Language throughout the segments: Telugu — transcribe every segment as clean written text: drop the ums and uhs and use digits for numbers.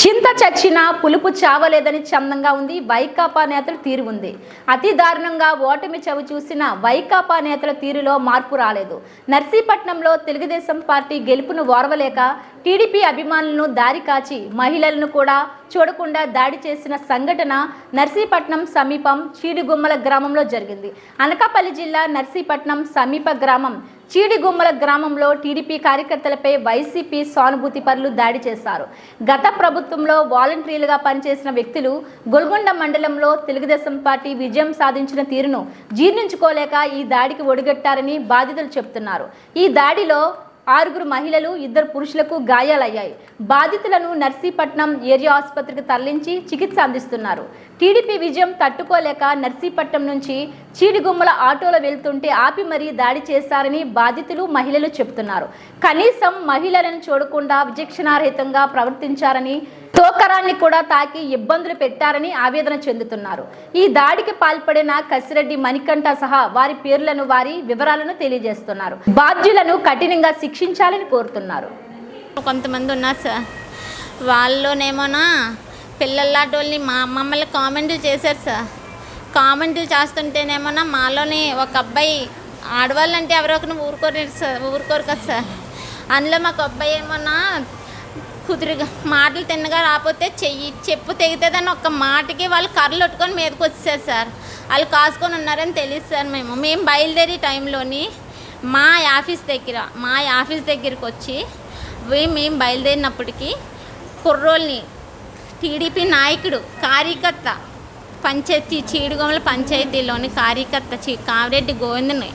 చింత చచ్చినా పులుపు చావలేదని చందంగా ఉంది వైకాపా నేతల తీరు ఉంది. అతి దారుణంగా ఓటమి చవి చూసిన వైకాపా నేతల తీరులో మార్పు రాలేదు. నర్సీపట్నంలో తెలుగుదేశం పార్టీ గెలుపును ఓర్వలేక టీడీపీ అభిమానులను దారి కాచి మహిళలను కూడా చూడకుండా దాడి చేసిన సంఘటన నర్సీపట్నం సమీపం చీడిగుమ్మల గ్రామంలో జరిగింది. అనకాపల్లి జిల్లా నర్సీపట్నం సమీప గ్రామం చీడిగుమ్మల గ్రామంలో టీడీపీ కార్యకర్తలపై వైసీపీ సానుభూతి పరులు దాడి చేశారు. గత ప్రభుత్వంలో వాలంటీర్లుగా పనిచేసిన వ్యక్తులు గొల్గొండ మండలంలో తెలుగుదేశం పార్టీ విజయం సాధించిన తీరును జీర్ణించుకోలేక ఈ దాడికి ఒడిగట్టారని బాధితులు చెబుతున్నారు. ఈ దాడిలో 6 మహిళలు 2 పురుషులకు గాయాలయ్యాయి. బాధితులను నర్సీపట్నం ఏరియా ఆసుపత్రికి తరలించి చికిత్స అందిస్తున్నారు. టీడీపీ విజయం తట్టుకోలేక నర్సీపట్నం నుంచి చీడిగుమ్మల ఆటోలో వెళ్తుంటే ఆపి మరీ దాడి చేశారని బాధితులు మహిళలు చెబుతున్నారు. కనీసం మహిళలను చూడకుండా విచక్షణారహితంగా ప్రవర్తించారని, తోకరాన్ని కూడా తాకి ఇబ్బందులు పెట్టారని ఆవేదన చెందుతున్నారు. ఈ దాడికి పాల్పడిన కసిరెడ్డి మణికంఠ సహా వారి పేర్లను, వారి వివరాలను తెలియజేస్తున్నారు. బాధ్యులను కఠినంగా శిక్షించాలని కోరుతున్నారు. కొంతమంది ఉన్నారు సార్, వాళ్ళలోనేమోనా పిల్లల్లాటోళ్ళని మమ్మల్ని కామెంట్లు చేశారు సార్. కామెంట్లు చేస్తుంటేనేమోనా మాలోని ఒక అబ్బాయి, ఆడవాళ్ళంటే ఎవరో ఒకరిని ఊరుకోరు కదా సార్. అందులో మాకు అబ్బాయి ఏమోనా కుదురుగా మాటలు తిన్నగా రాకపోతే చెప్పు తెగుతుందని ఒక్క మాటకి వాళ్ళు కర్రలు కొట్టుకొని మీదకి వచ్చేసారు సార్. వాళ్ళు కాసుకొని ఉన్నారని తెలియదు సార్. మేము బయలుదేరి టైంలోని మా ఆఫీస్ దగ్గరికి వచ్చి మేము బయలుదేరినప్పటికీ కుర్రోల్ని టీడీపీ నాయకుడు కార్యకర్త పంచాయతీ చీడిగొమ్మల పంచాయతీలోని కార్యకర్త కామిరెడ్డి గోవిందని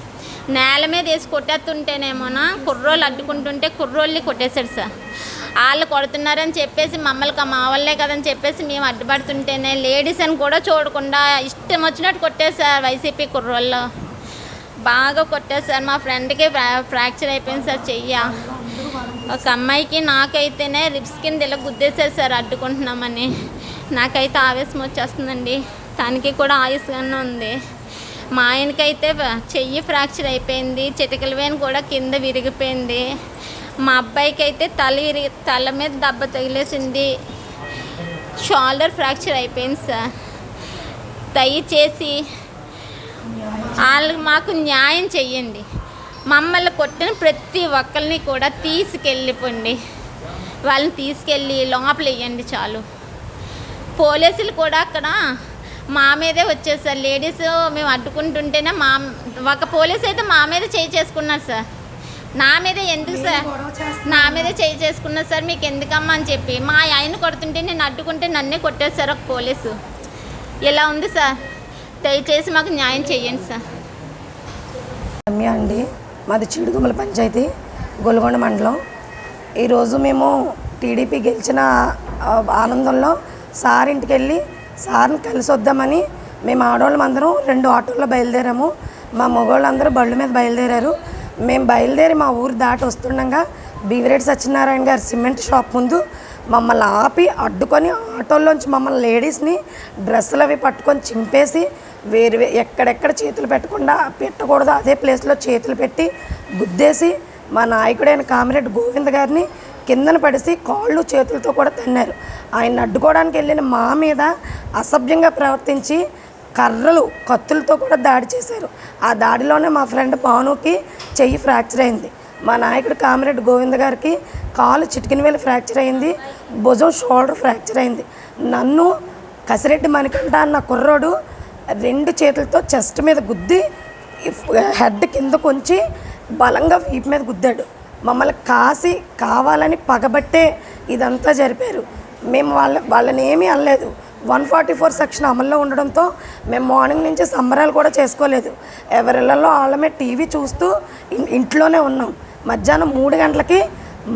నేల మీద వేసి కొట్టేస్తుంటేనేమోనా కుర్రోళ్ళు అడ్డుకుంటుంటే కుర్రోళ్ళని కొట్టేశాడు సార్. వాళ్ళు కొడుతున్నారని చెప్పేసి మమ్మల్ని మా వాళ్ళే కదని చెప్పేసి మేము అడ్డుపడుతుంటేనే లేడీస్ అని కూడా చూడకుండా ఇష్టం వచ్చినట్టు కొట్టేశారు. వైసీపీ కుర్రోళ్ళు బాగా కొట్టేశారు. మా ఫ్రెండ్కి ఫ్రాక్చర్ అయిపోయింది సార్ చెయ్య. ఒక అమ్మాయికి నాకైతేనే రిబ్స్ కింద ఇలా గుద్దేశారు సార్ అడ్డుకుంటున్నామని. నాకైతే ఆవేశం వచ్చేస్తుందండి. తనకి కూడా ఆయుష్గానే ఉంది. మా ఆయనకైతే చెయ్యి ఫ్రాక్చర్ అయిపోయింది, చిటికల వేను కూడా కింద విరిగిపోయింది. మా అబ్బాయికి అయితే తల మీద దెబ్బ తగిలేసింది, షోల్డర్ ఫ్రాక్చర్ అయిపోయింది సార్. దయచేసి వాళ్ళకి మాకు న్యాయం చెయ్యండి. మమ్మల్ని కొట్టిన ప్రతి ఒక్కరిని కూడా తీసుకెళ్ళిపోండి, వాళ్ళని తీసుకెళ్ళి లోపల వేయండి చాలు. పోలీసులు కూడా అక్కడ మా మీదే వచ్చేసారు. లేడీస్ మేము అడ్డుకుంటుంటేనే ఒక పోలీస్ అయితే మా మీద చేయి చేసుకున్నారు సార్. నా మీదే ఎందుకు సార్, నా మీదే చేయి చేసుకున్నారు సార్, మీకు ఎందుకమ్మా అని చెప్పి మా ఆయన కొడుతుంటే నేను అడ్డుకుంటే నన్నే కొట్టేశారు ఒక పోలీసు. ఇలా ఉంది సార్, దయచేసి మాకు న్యాయం చేయండి సార్. రమ్య అండి, మాది చీడిగుమ్మల పంచాయతీ గొల్గొండ మండలం. ఈరోజు మేము టీడీపీ గెలిచిన ఆనందంలో సార్ ఇంటికి వెళ్ళి సార్ని కలిసి వద్దామని మేము ఆడవాళ్ళం అందరం 2 ఆటోల్లో బయలుదేరాము. మా మగవాళ్ళందరూ బళ్ళు మీద బయలుదేరారు. మేము బయలుదేరి మా ఊరు దాటి వస్తుండగా బీవిరెడ్డి సత్యనారాయణ గారి సిమెంట్ షాప్ ముందు మమ్మల్ని ఆపి అడ్డుకొని ఆటోల్లోంచి మమ్మల్ని లేడీస్ని డ్రెస్సులు అవి పట్టుకొని చింపేసి వేరు ఎక్కడెక్కడ చేతులు పెట్టకూడదు అదే ప్లేస్లో చేతులు పెట్టి గుద్దేసి మా నాయకుడైన కామిరెడ్డి గోవింద్ గారిని కిందన పడిసి కాళ్ళు చేతులతో కూడా తన్నారు. ఆయన అడ్డుకోవడానికి వెళ్ళిన మా మీద అసభ్యంగా ప్రవర్తించి కర్రలు కత్తులతో కూడా దాడి చేశారు. ఆ దాడిలోనే మా ఫ్రెండ్ భానుకి చెయ్యి ఫ్రాక్చర్ అయింది. మా నాయకుడు కామిరెడ్డి గోవింద్ గారికి కాలు చిటికిన వేలు ఫ్రాక్చర్ అయింది, భుజం షోల్డర్ ఫ్రాక్చర్ అయింది. నన్ను కసిరెడ్డి మణికంఠ అన్న కుర్రోడు 2 చేతులతో చెస్ట్ మీద గుద్ది హెడ్ కింద కొంచి బలంగా వీపు మీద గుద్దాడు. మమ్మల్ని కావాలని పగబట్టే ఇదంతా జరిపారు. మేము వాళ్ళని ఏమీ అనలేదు. 144 సెక్షన్ అమల్లో ఉండడంతో మేము మార్నింగ్ నుంచి సంబరాలు కూడా చేసుకోలేదు. ఎవరిళ్ళల్లో వాళ్ళమే టీవీ చూస్తూ ఇంట్లోనే ఉన్నాం. మధ్యాహ్నం 3 గంటలకి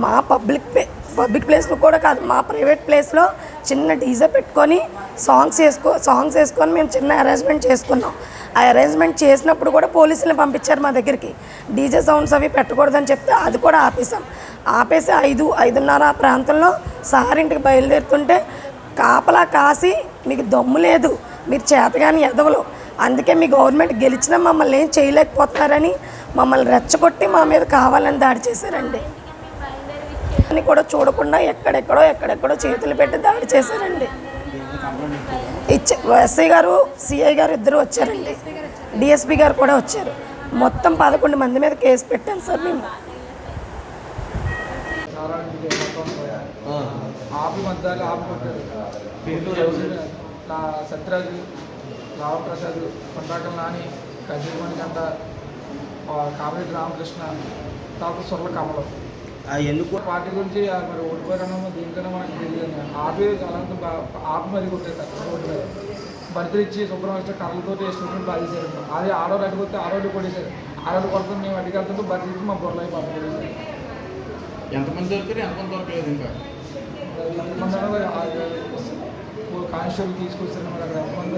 మా పబ్లిక్ ప్లేస్లో కూడా కాదు, మా ప్రైవేట్ ప్లేస్లో చిన్న డీజే పెట్టుకొని సాంగ్స్ వేసుకొని మేము చిన్న అరేంజ్మెంట్ చేసుకున్నాం. ఆ అరేంజ్మెంట్ చేసినప్పుడు కూడా పోలీసులను పంపించారు మా దగ్గరికి. డీజే సౌండ్స్ అవి పెట్టకూడదని చెప్తే అది కూడా ఆపేసి 5:30 ఆ ప్రాంతంలో సార్ ఇంటికి బయలుదేరుతుంటే కాపలా కాసి మీకు దమ్ము లేదు, మీరు చేతగాని ఎదవలు, అందుకే మీ గవర్నమెంట్ గెలిచినా మమ్మల్ని ఏం చేయలేకపోతున్నారని మమ్మల్ని రెచ్చగొట్టి మా మీద కావాలని దాడి చేశారండి. అని కూడా చూడకుండా ఎక్కడెక్కడో చేతులు పెట్టి దాడి చేశారండి. ఎస్ఐ గారు, సిఐ గారు ఇద్దరు వచ్చారండి, డిఎస్పి గారు కూడా వచ్చారు. మొత్తం 11 మంది మీద కేసు పెట్టాం సార్ మేము. ఆపి మధ్యాలు ఆపి కొట్టారు. సత్యరాజు, రామప్రసాద్, కొంటాకల్ నాని, కజీమణి గంట, కామరెడ్డి రామకృష్ణ, డాక్టర్ సుర్ల కమలం. ఎందుకు పార్టీ గురించి మరి ఓడిపోయారనో దీనికన్నా మనకు తెలియదు. ఆపి అలాంటి ఆపి మరి కొట్టేస్తారు రోడ్డు మీద. బర్త్డే ఇచ్చి శుభ్రం కర్రలతో వేసుకుంటూ బాధేశారు. అది ఆడవాళ్ళు అడిగిపోతే ఆడవాళ్ళు కొట్టేశారు. ఆడవాళ్ళు కొడుతుంది మేము అడిగెళ్తుంటూ బర్త్డే ఇచ్చి మా బుర్రలై పాప కొట్టేశారు. ఎంతమంది దొరికారు, ఎంతమంది దొరకలేదు? ఇంకా ఎంతమంది కానిస్టేబుల్ తీసుకొచ్చారు. మరి అక్కడ ఎంతమంది